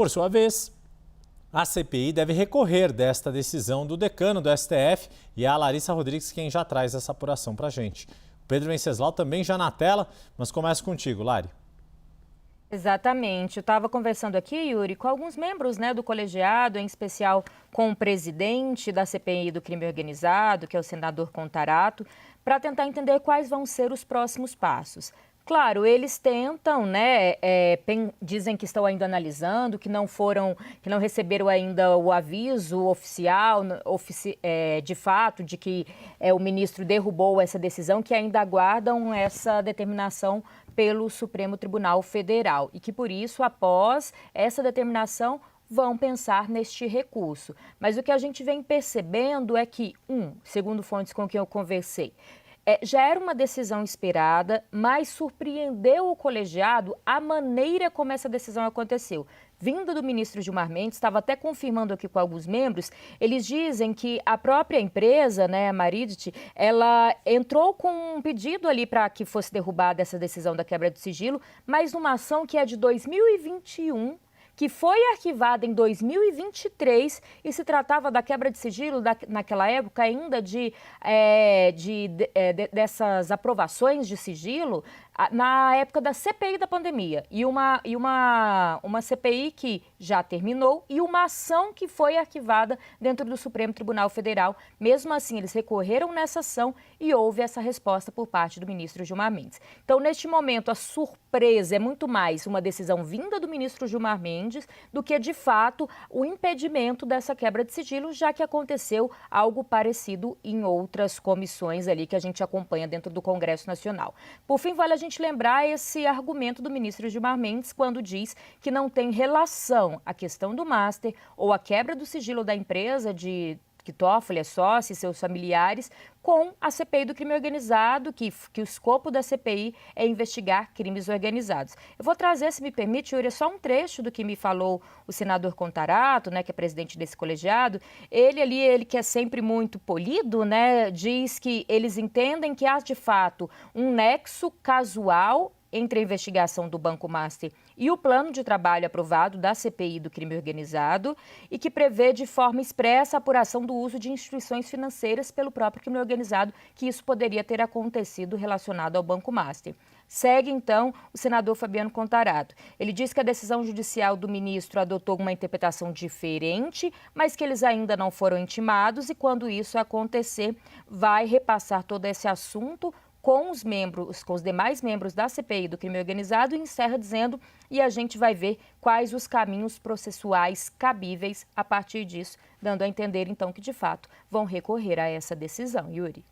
Por sua vez, a CPI deve recorrer desta decisão do decano do STF e é a Larissa Rodrigues quem já traz essa apuração para a gente. O Pedro Venceslau também já na tela, mas começa contigo, Lari. Exatamente. Eu estava conversando aqui, Yuri, com alguns membros do colegiado, em especial com o presidente da CPI do crime organizado, que é o senador Contarato, para tentar entender quais vão ser os próximos passos. Claro, eles tentam, dizem que estão ainda analisando, que não receberam ainda o aviso oficial, de fato, de que o ministro derrubou essa decisão, que ainda aguardam essa determinação pelo Supremo Tribunal Federal e que, por isso, após essa determinação, vão pensar neste recurso. Mas o que a gente vem percebendo é que, segundo fontes com quem eu conversei, já era uma decisão esperada, mas surpreendeu o colegiado a maneira como essa decisão aconteceu. Vinda do ministro Gilmar Mendes, estava até confirmando aqui com alguns membros, eles dizem que a própria empresa, a Maridit, ela entrou com um pedido ali para que fosse derrubada essa decisão da quebra do sigilo, mas numa ação que é de 2021, que foi arquivada em 2023 e se tratava da quebra de sigilo naquela época ainda dessas aprovações de sigilo na época da CPI da pandemia e uma CPI que já terminou e uma ação que foi arquivada dentro do Supremo Tribunal Federal. Mesmo assim, eles recorreram nessa ação e houve essa resposta por parte do ministro Gilmar Mendes. Então, neste momento, a surpresa é muito mais uma decisão vinda do ministro Gilmar Mendes do que, de fato, o impedimento dessa quebra de sigilo, já que aconteceu algo parecido em outras comissões ali que a gente acompanha dentro do Congresso Nacional. Por fim, vale a gente lembrar esse argumento do ministro Gilmar Mendes quando diz que não tem relação a questão do master ou a quebra do sigilo da empresa que Toffoli é sócio e seus familiares com a CPI do crime organizado, que o escopo da CPI é investigar crimes organizados. Eu vou trazer, se me permite, Yuri, só um trecho do que me falou o senador Contarato, que é presidente desse colegiado. Ele que é sempre muito polido, diz que eles entendem que há, de fato, um nexo casual entre a investigação do Banco Master e o plano de trabalho aprovado da CPI do crime organizado e que prevê de forma expressa a apuração do uso de instituições financeiras pelo próprio crime organizado, que isso poderia ter acontecido relacionado ao Banco Master. Segue, então, o senador Fabiano Contarato. Ele diz que a decisão judicial do ministro adotou uma interpretação diferente, mas que eles ainda não foram intimados e, quando isso acontecer, vai repassar todo esse assunto com os demais membros da CPI do crime organizado e encerra dizendo: e a gente vai ver quais os caminhos processuais cabíveis a partir disso, dando a entender então que de fato vão recorrer a essa decisão. Yuri.